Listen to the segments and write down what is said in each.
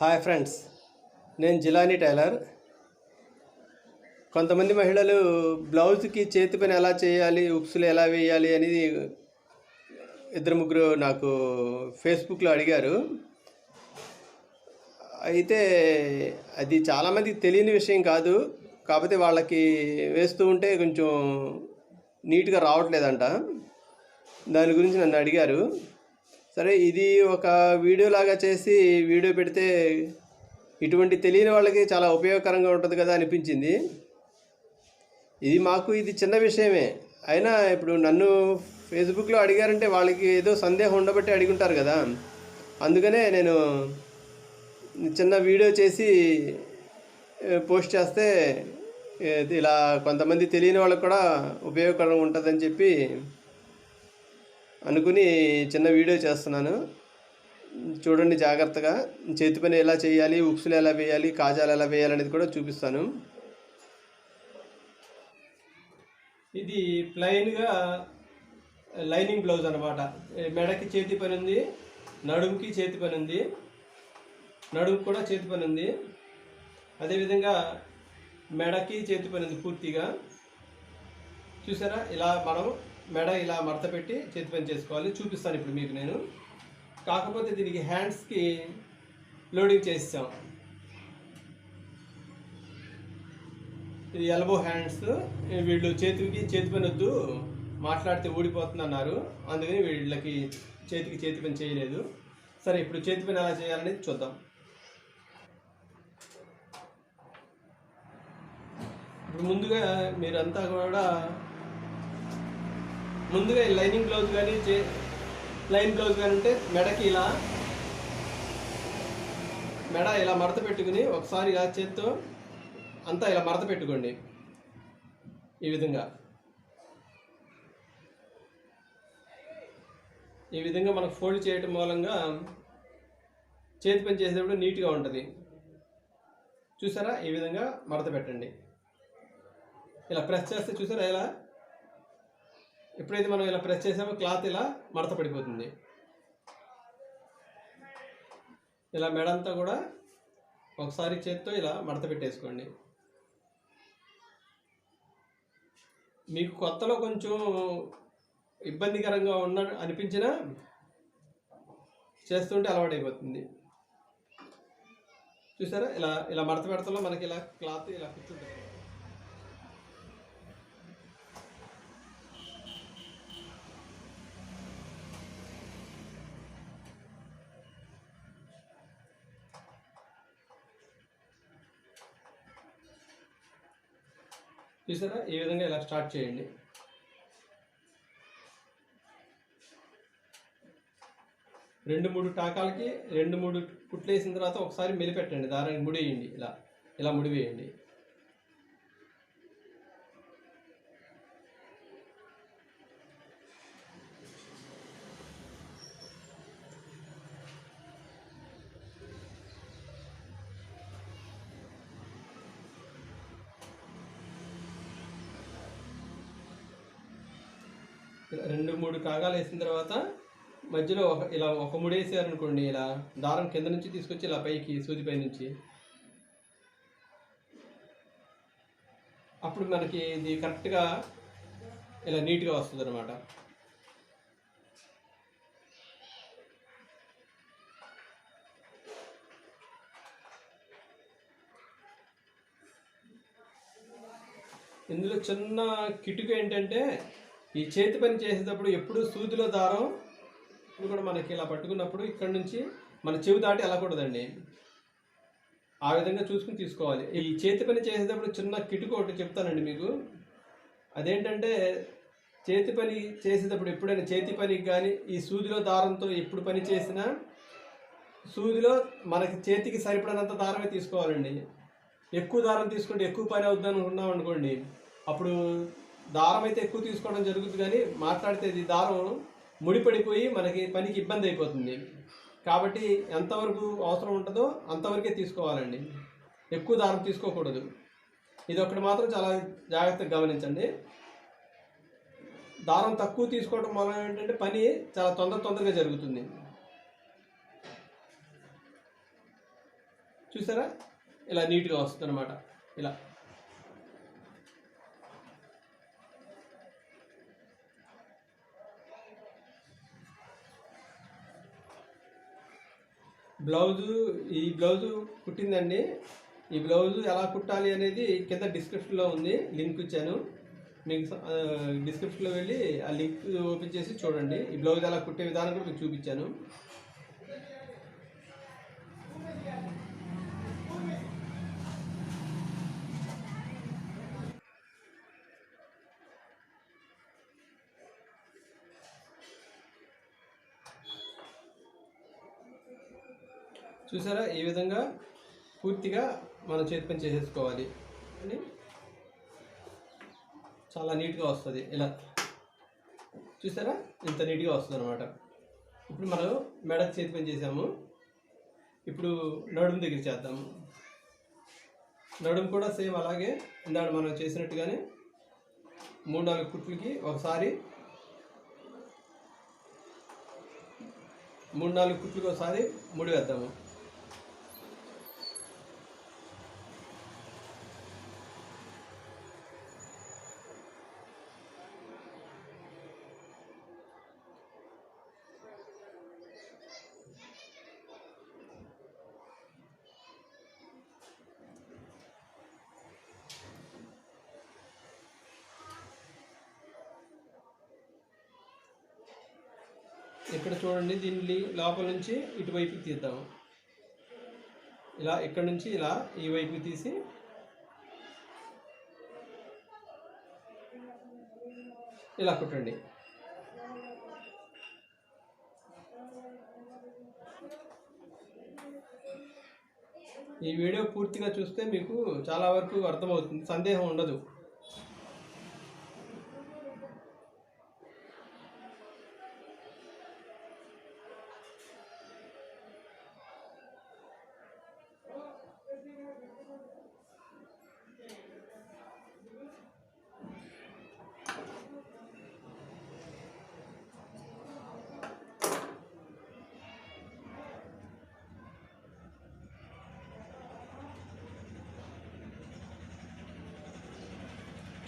Hi friends, నేను Jilani tailor. కొంతమంది మహిళలు బ్లౌజ్కి చేతి పని ఎలా చేయాలి, ఉక్సులు ఎలా వేయాలి అనేది ఇద్దరు ముగ్గురు నాకు ఫేస్బుక్లో అడిగారు. అయితే అది చాలామందికి తెలియని విషయం కాదు. కాకపోతే వాళ్ళకి వేస్తూ ఉంటే కొంచెం నీట్గా రావట్లేదంట. దాని గురించి నన్ను అడిగారు. సరే, ఇది ఒక వీడియోలాగా చేసి వీడియో పెడితే ఇటువంటి తెలియని వాళ్ళకి చాలా ఉపయోగకరంగా ఉంటుంది కదా అనిపించింది. ఇది చిన్న విషయమే అయినా ఇప్పుడు నన్ను ఫేస్బుక్లో అడిగారంటే వాళ్ళకి ఏదో సందేహం ఉండబట్టి అడుగుంటారు కదా. అందుకనే నేను చిన్న వీడియో చేసి పోస్ట్ చేస్తే ఇలా కొంతమంది తెలియని వాళ్ళకి కూడా ఉపయోగకరంగా ఉంటుందని చెప్పి అనుకుని చిన్న వీడియో చేస్తున్నాను. చూడండి జాగ్రత్తగా. చేతి పని ఎలా చేయాలి, ఉక్సులు ఎలా వేయాలి, కాజాలు ఎలా వేయాలి అనేది కూడా చూపిస్తాను. ఇది ప్లెయిన్గా లైనింగ్ బ్లౌజ్ అనమాట. మెడకి చేతి పని ఉంది, నడుముకి చేతి పని ఉంది, నడుముకి కూడా చేతి పని ఉంది. అదేవిధంగా మెడకి చేతి పని ఉంది పూర్తిగా. చూసారా, ఇలా మనం మెడ ఇలా మడత పెట్టి చేతి పని చేసుకోవాలి. చూపిస్తాను ఇప్పుడు మీకు నేను. కాకపోతే దీనికి హ్యాండ్స్కి లోడింగ్ చేసాం. ఇది ఎల్బో హ్యాండ్స్. వీళ్ళు చేతి పని వద్దు, మాట్లాడితే ఊడిపోతుంది అన్నారు. అందుకని వీళ్ళకి చేతి పని చేయలేదు. సరే, ఇప్పుడు చేతి పని ఎలా చేయాలనేది చూద్దాం. ఇప్పుడు ముందుగా మీరంతా కూడా ఈ లైనింగ్ బ్లౌజ్ కానీ ప్లెయిన్ బ్లౌజ్ కానీ ఉంటే మెడ ఇలా మడత పెట్టుకుని ఒకసారి ఇలా చేత్తో అంతా ఇలా మడత పెట్టుకోండి. ఈ విధంగా మనకు ఫోల్డ్ చేయటం మూలంగా చేతి పని చేసేటప్పుడు నీట్గా ఉంటుంది. చూసారా, ఈ విధంగా మడత పెట్టండి. ఇలా ప్రెస్ చేస్తే చూసారా, ఇలా ఎప్పుడైతే మనం ఇలా ప్రెస్ చేసామో క్లాత్ ఇలా మడత పడిపోతుంది. ఇలా మెడంతా కూడా ఒకసారి చేత్తో ఇలా మడత పెట్టేసుకోండి. మీకు కొత్తలో కొంచెం ఇబ్బందికరంగా అనిపించినా చేస్తుంటే అలవాటు అయిపోతుంది. చూసారా, ఇలా మడత పెడతలో మనకి ఇలా క్లాత్ ఇలా కూర్చుంటుంది. చూసారా, ఈ విధంగా ఇలా స్టార్ట్ చేయండి. రెండు మూడు టాకాలకి 2-3 కుట్లు వేసిన తర్వాత ఒకసారి మెలిపెట్టండి. దారానికి ముడివేయండి. ఇలా ముడివేయండి. ఇలా 2-3 కాగాలు వేసిన తర్వాత మధ్యలో ఒక ముడి వేసారనుకోండి, ఇలా దారం కింద నుంచి తీసుకొచ్చి ఇలా పైకి సూదిపై నుంచి, అప్పుడు మనకి ఇది కరెక్ట్గా ఇలా నీట్గా వస్తుంది అన్నమాట. ఇందులో చిన్న కిటుకు ఏంటంటే, ఈ చేతి పని చేసేటప్పుడు ఎప్పుడు సూదిలో దారం కూడా మనకి ఇలా పట్టుకున్నప్పుడు ఇక్కడ నుంచి మన చెవి దాటి వెళ్ళకూడదండి. ఆ విధంగా చూసుకుని తీసుకోవాలి. ఈ చేతి పని చేసేటప్పుడు చిన్న కిటుకు ఒకటి చెప్తానండి మీకు. అదేంటంటే, చేతి పని చేసేటప్పుడు ఎప్పుడైనా చేతి పనికి కానీ ఈ సూదిలో దారంతో ఎప్పుడు పని చేసినా సూదిలో మనకి చేతికి సరిపడినంత దారమే తీసుకోవాలండి. ఎక్కువ దారం తీసుకుంటే ఎక్కువ పని అవుద్దని అనుకున్నాం అనుకోండి, అప్పుడు దారం అయితే ఎక్కువ తీసుకోవడం జరుగుతుంది, కానీ మాట్లాడితే ఇది దారం ముడిపడిపోయి మనకి పనికి ఇబ్బంది అయిపోతుంది. కాబట్టి ఎంతవరకు అవసరం ఉంటుందో అంతవరకే తీసుకోవాలండి. ఎక్కువ దారం తీసుకోకూడదు. ఇది ఒకటి మాత్రం చాలా జాగ్రత్తగా గమనించండి. దారం తక్కువ తీసుకోవడం వల్ల ఏంటంటే పని చాలా తొందరగా జరుగుతుంది. చూసారా ఇలా నీట్గా వస్తుంది అనమాట. ఇలా ఈ బ్లౌజు కుట్టిందండి. ఈ బ్లౌజు ఎలా కుట్టాలి అనేది కింద డిస్క్రిప్షన్లో ఉంది, లింక్ ఇచ్చాను మీకు. డిస్క్రిప్షన్లో వెళ్ళి ఆ లింక్ ఓపెన్ చేసి చూడండి. ఈ బ్లౌజ్ ఎలా కుట్టే విధానం కూడా మీకు చూపించాను. చూసారా ఈ విధంగా పూర్తిగా మనం చేతి పని చేసేసుకోవాలి. చాలా నీట్గా వస్తుంది. ఇలా చూసారా ఇంత నీట్గా వస్తుంది అనమాట. ఇప్పుడు మనం మెడకు చేతి పని చేసాము. ఇప్పుడు నడుము దగ్గర చేద్దాము. నడుము కూడా సేమ్ అలాగే ఇందాక మనం చేసినట్టుగానే 3-4 కుట్లకి ఒకసారి 3-4 కుట్లకి ఒకసారి ముడి వేద్దాము. ఇక్కడ చూడండి, దీన్ని లోపల నుంచి ఇటువైపుకి తీద్దాము. ఇలా ఇక్కడ నుంచి ఇలా ఈ వైపుకి తీసి ఇలా కుట్టండి. ఈ వీడియో పూర్తిగా చూస్తే మీకు చాలా వరకు అర్థమవుతుంది, సందేహం ఉండదు.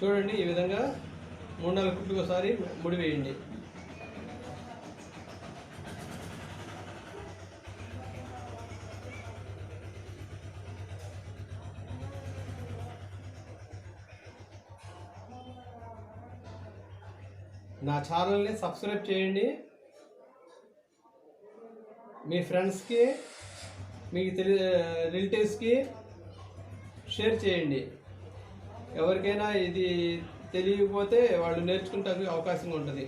చూడండి ఈ విధంగా 3-4 కుట్లకు ఒకసారి ముడి వేయండి. నా ఛానల్ని సబ్స్క్రైబ్ చేయండి. మీ ఫ్రెండ్స్కి, మీకు రిలేటివ్స్కి షేర్ చేయండి. ఎవరికైనా ఇది తెలియకపోతే వాళ్ళు నేర్చుకుంటానికి అవకాశంగా ఉంటుంది.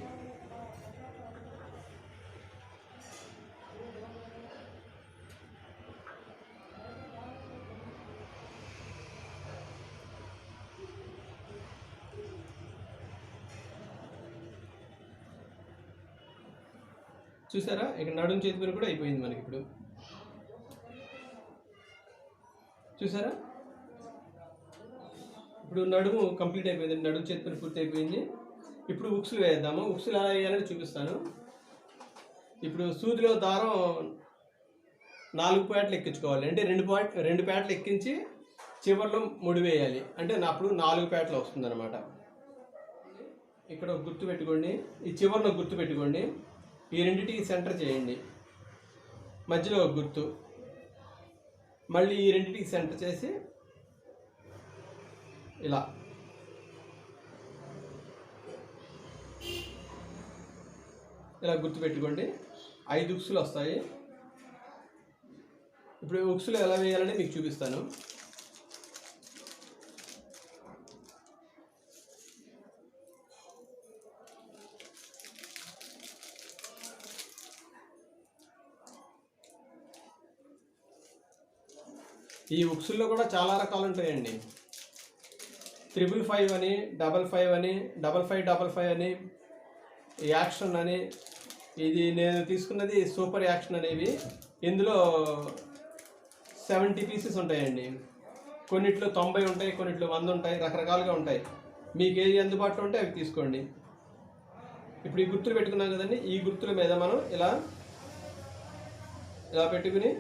చూసారా ఇక్కడ నడుము చేతి పని కూడా అయిపోయింది మనకి. ఇప్పుడు చూసారా ఇప్పుడు నడుము కంప్లీట్ అయిపోయింది. నడుము చేతి పని పూర్తి అయిపోయింది. ఇప్పుడు ఉక్సులు వేద్దాము. ఉక్సులు ఎలా వేయాలని చూపిస్తాను. ఇప్పుడు సూదిలో దారం 4 పేటలు ఎక్కించుకోవాలి. అంటే 2 పేటలు ఎక్కించి చివర్లో ముడి వేయాలి. అంటే అప్పుడు 4 పేటలు వస్తుంది అనమాట. ఇక్కడ గుర్తు పెట్టుకోండి, ఈ చివర్లో గుర్తు పెట్టుకోండి. ఈ రెండింటికి సెంటర్ చేయండి, మధ్యలో ఒక గుర్తు, మళ్ళీ ఈ రెండింటికి సెంటర్ చేసి ఇలా గుర్తు పెట్టుకోండి. 5 ఉక్సులు వస్తాయి. ఇప్పుడు ఉక్సులు ఎలా వేయాలని మీకు చూపిస్తాను. ఈ ఉక్సుల్లో కూడా చాలా రకాలు ఉంటాయండి. 555 అని, 55 అని, 5555 అని, యాక్షన్ అని. ఇది నేను తీసుకున్నది సూపర్ యాక్షన్ అనేవి. ఇందులో 70 పీసెస్ ఉంటాయండి. కొన్నిట్లో 90 ఉంటాయి, కొన్నిట్లో 100 ఉంటాయి, రకరకాలుగా ఉంటాయి. మీకు ఏది అందుబాటులో ఉంటే అవి తీసుకోండి. ఇప్పుడు ఈ గుర్తులు పెట్టుకున్నాం కదండి, ఈ గుర్తుల మీద మనం ఇలా పెట్టుకుని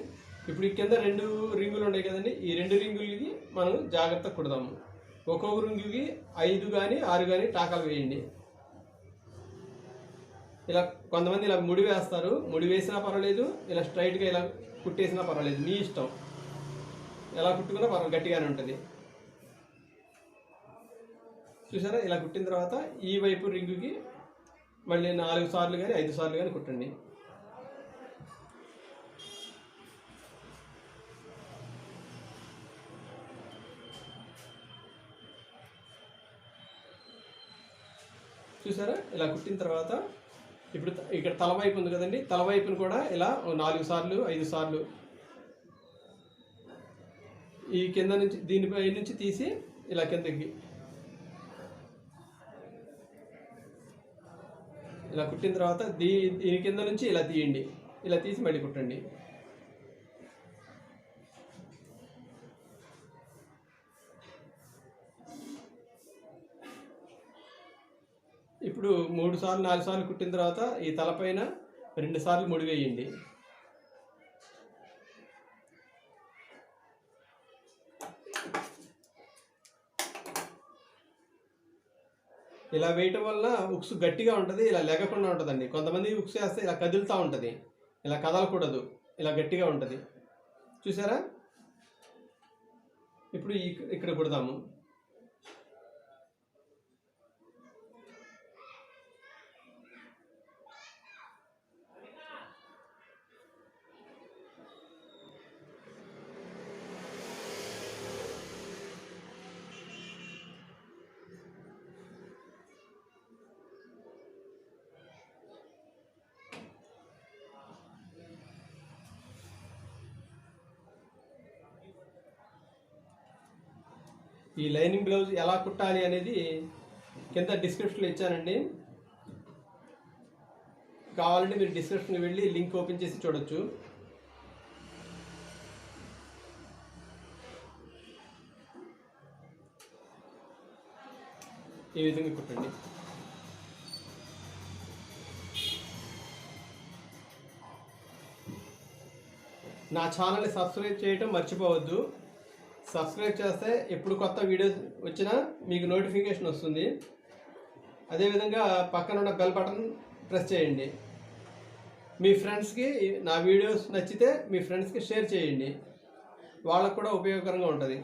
ఇప్పుడు ఈ కింద 2 రింగులు ఉన్నాయి కదండి, ఈ 2 రింగులకి మనం జాగ్రత్తగా కుడదాము. ఒక్కొక్క రింగుకి 5 కానీ 6 కానీ టాకాలు వేయండి. ఇలా కొంతమంది ఇలా ముడి వేస్తారు, ముడి వేసినా పర్వాలేదు, ఇలా స్ట్రైట్గా ఇలా కుట్టేసినా పర్వాలేదు, మీ ఇష్టం. ఎలా కుట్టుకున్నా పర్వాలేదు, గట్టిగానే ఉంటుంది. చూసారా, ఇలా కుట్టిన తర్వాత ఈ వైపు రింగుకి మళ్ళీ 4 సార్లు కానీ 5 సార్లు కానీ కుట్టండి. చూసారా, ఇలా కుట్టిన తర్వాత ఇప్పుడు ఇక్కడ తలవైపు ఉంది కదండి, తలవైపును కూడా ఇలా 4 సార్లు 5 సార్లు ఈ కింద నుంచి దీనిపై నుంచి తీసి ఇలా కిందకి ఇలా కుట్టిన తర్వాత దీని కింద నుంచి ఇలా తీయండి, ఇలా తీసి మళ్ళీ కుట్టండి. ఇప్పుడు 3 సార్లు 4 సార్లు కుట్టిన తర్వాత ఈ తలపైన 2 సార్లు ముడి వేయండి. ఇలా వేయటం వల్ల ఉక్స్ గట్టిగా ఉంటుంది, ఇలా లెగకుండా ఉంటుందండి. కొంతమంది ఉక్స్ వేస్తే ఇలా కదులుతూ ఉంటుంది, ఇలా కదలకూడదు, ఇలా గట్టిగా ఉంటుంది. చూసారా, ఇప్పుడు ఇక్కడ కుడదాము. ఈ లైనింగ్ బ్లౌజ్ ఎలా కుట్టాలి అనేది కింద డిస్క్రిప్షన్లో ఇచ్చానండి, కావాలంటే మీరు డిస్క్రిప్షన్కి వెళ్ళి లింక్ ఓపెన్ చేసి చూడొచ్చు. ఈ విధంగా కుట్టండి. నా ఛానల్ని సబ్స్క్రైబ్ చేయటం మర్చిపోవద్దు. సబ్స్క్రైబ్ చేస్తే ఎప్పుడు కొత్త వీడియోస్ వచ్చినా మీకు నోటిఫికేషన్ వస్తుంది. అదేవిధంగా పక్కన ఉన్న బెల్ బటన్ ప్రెస్ చేయండి. మీ ఫ్రెండ్స్కి నా వీడియోస్ నచ్చితే మీ ఫ్రెండ్స్కి షేర్ చేయండి, వాళ్ళకు కూడా ఉపయోగకరంగా ఉంటుంది.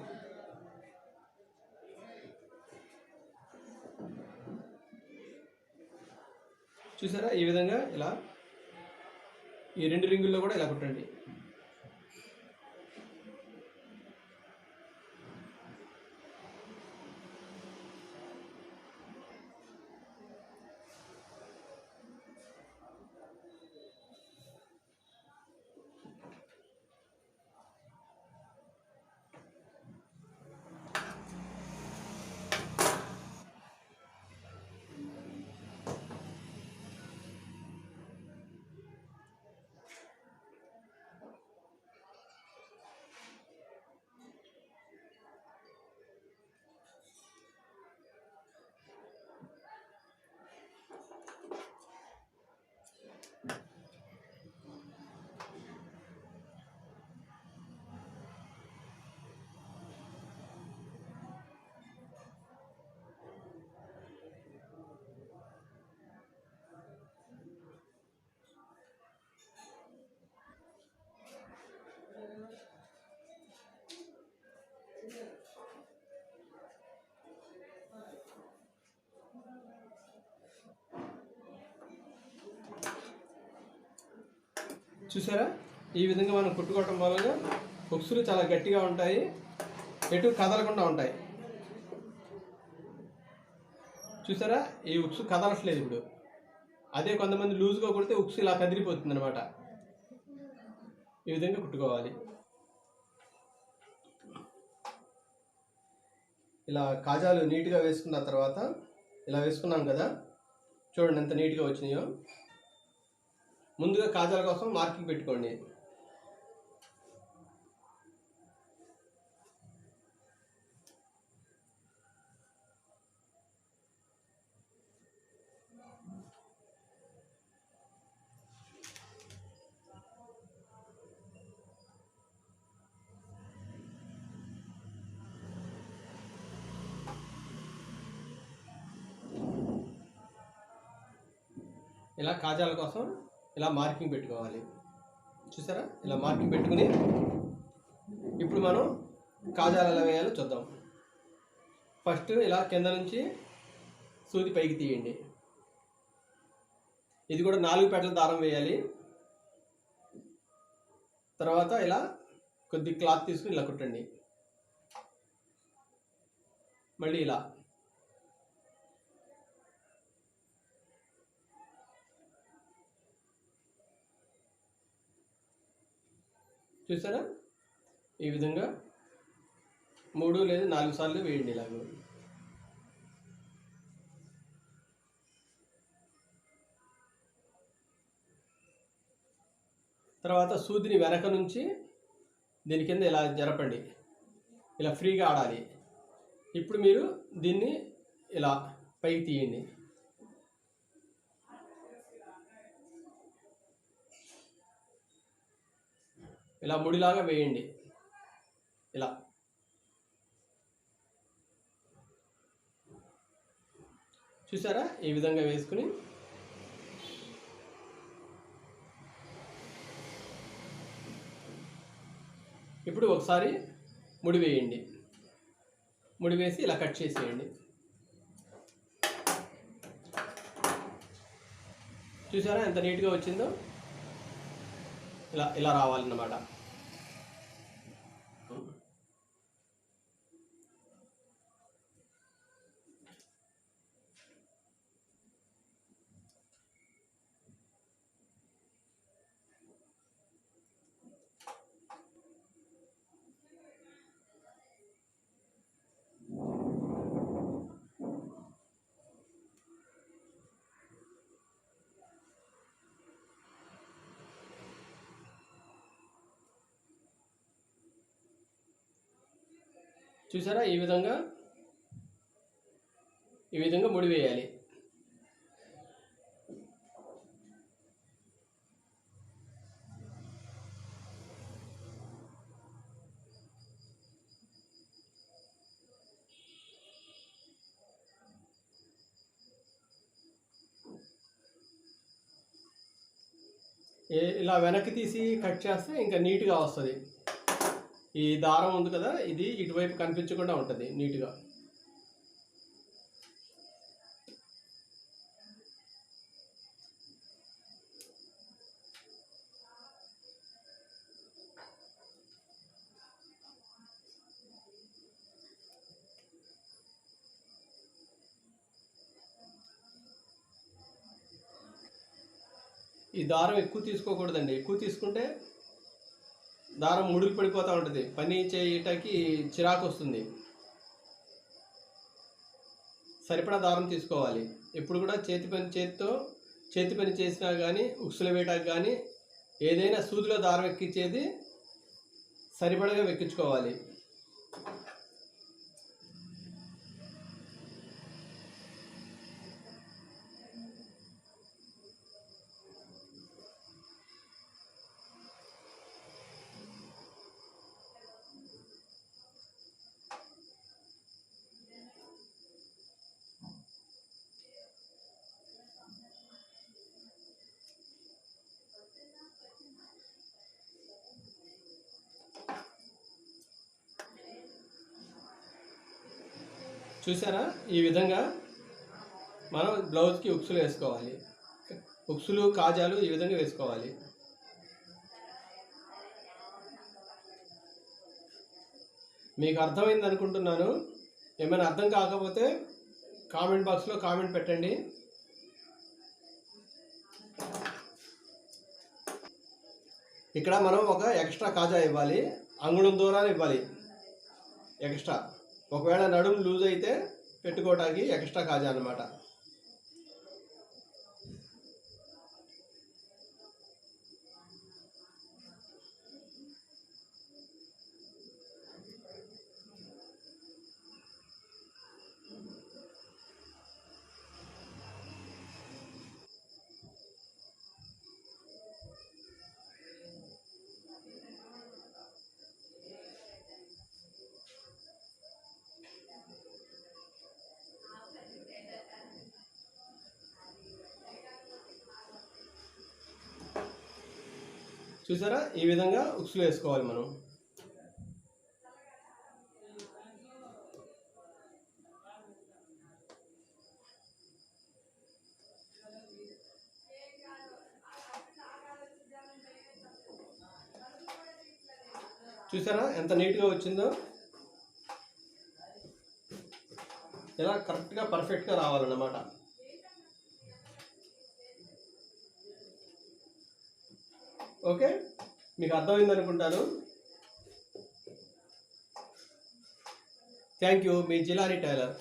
చూసారా, ఈ విధంగా ఇలా ఈ 2 రింగుల్లో కూడా ఇలా కుట్టండి. చూసారా, ఈ విధంగా మనం కుట్టుకోవటం వలన హుక్స్లు చాలా గట్టిగా ఉంటాయి, ఎటు కదలకుండా ఉంటాయి. చూసారా, ఈ హుక్స్ కదలట్లేదు ఇప్పుడు. అదే కొంతమంది లూజ్గా కుడితే హుక్స్ ఇలా కదిలిపోతుంది అనమాట. ఈ విధంగా కుట్టుకోవాలి. ఇలా కాజాలు నీట్గా వేసుకున్న తర్వాత ఇలా వేసుకున్నాం కదా, చూడండి ఎంత నీట్గా వచ్చినాయో. ముందుగా కాజాల కోసం మార్కింగ్ పెట్టుకోండి. ఇలా కాజాల కోసం ఇలా మార్కింగ్ పెట్టుకోవాలి. చూసారా, ఇలా మార్కింగ్ పెట్టుకుని ఇప్పుడు మనం కాజాలు ఎలా వేయాలో చూద్దాం. ఫస్ట్ ఇలా కింద నుంచి సూది పైకి తీయండి. ఇది కూడా 4 పెటల దారం వేయాలి. తర్వాత ఇలా కొద్ది క్లాత్ తీసుకుని ఇలా కుట్టండి. మళ్ళీ ఇలా చూసారా, ఈ విధంగా 3 లేదా 4 సార్లు వేయండి ఇలాగ. తర్వాత సూదిని వెనక నుంచి దీని కింద ఇలా జరపండి. ఇలా ఫ్రీగా ఆడాలి. ఇప్పుడు మీరు దీన్ని ఇలా పైకి తీయండి. ఇలా ముడిలాగా వేయండి. ఇలా చూసారా, ఈ విధంగా వేసుకుని ఇప్పుడు ఒకసారి ముడి వేయండి. ముడి వేసి ఇలా కట్ చేసేయండి. చూసారా ఎంత నీట్గా వచ్చిందో. ఇలా ఇలా రావాలన్నమాట. చూసారా, ఈ విధంగా ముడి వేయాలి. ఇలా వెనక్కి తీసి కట్ చేస్తే ఇంకా నీట్గా వస్తుంది. ఈ దారం ఉంది కదా, ఇది ఇటువైపు కనిపించకుండా ఉంటుంది నీట్గా. ఈ దారం ఎక్కువ తీసుకోకూడదండి. ఎక్కువ తీసుకుంటే దారం ముడికి పడిపోతూ ఉంటుంది. పని చేయటానికి చిరాకు వస్తుంది. సరిపడా దారం తీసుకోవాలి. ఎప్పుడు కూడా చేతి పని చేసినా కానీ, ఉక్సులు వేయటానికి కానీ, ఏదైనా సూదిలో దారం ఎక్కించేది సరిపడగా ఎక్కించుకోవాలి. చూసారా, ఈ విధంగా మనం బ్లౌజ్కి ఉక్సులు వేసుకోవాలి. ఉక్సులు కాజాలు ఈ విధంగా వేసుకోవాలి. మీకు అర్థమైంది అనుకుంటున్నాను. ఏమైనా అర్థం కాకపోతే కామెంట్ బాక్స్లో కామెంట్ పెట్టండి. ఇక్కడ మనం ఒక ఎక్స్ట్రా కాజా ఇవ్వాలి. అంగుళం దూరాన్ని ఇవ్వాలి ఎక్స్ట్రా. ఒకవేళ నడుము లూజ్ అయితే పెట్టుకోవటానికి ఎక్స్ట్రా కాజా అన్నమాట. చూసారా, ఈ విధంగా ఉక్సులు వేసుకోవాలి మనం. చూసారా ఎంత నీట్గా వచ్చిందో. ఇలా కరెక్ట్గా పర్ఫెక్ట్గా రావాలన్నమాట. ఓకే, మీకు అర్థమైంది అనుకుంటాను. థ్యాంక్ యూ, మీ జిలానీ టైలర్.